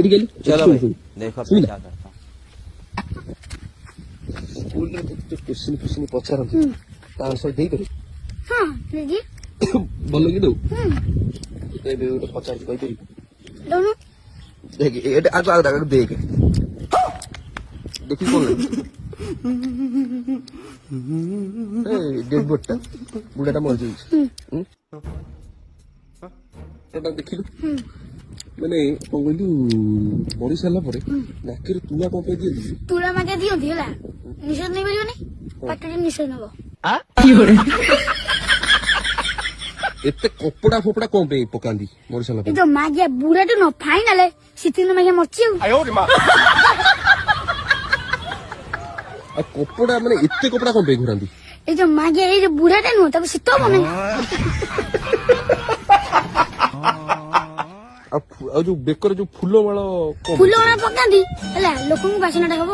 AD गेली चलो भाई देखो सुन क्या करता हूँ। स्कूल रे तो क्वेश्चन पचारन ता आंसर देई करे हां दीदी बोल कि दो एबे ओटा पचार कहि दे दोनों देख एटा आग देख देखि कोन ए डेड बॉटा बुढ़ाटा मर जाई एटा देखिलु माने कोन कहलु बड़ी साला परे नाकेर तुला कोन पे दिए तुला मागे दियंती होला निश्चय नहीं मिलिबनी पाटरे निश्चय नबो एते कपड़ा फोपड़ा कोन पे पकांदी बड़ी साला ए पे तो मागे बुढ़ा तो न फाइनल सिथिन मागे मरची आ कपड़ा माने एते कपड़ा कोन पे घुरांदी ए जो मागे ए जो बुढ़ाटा नु तब सितो बने आ जो बेकर जो फूल माଳ फूल पकांदी होला लोकଙ୍କୁ ବାସନାଟା ହବ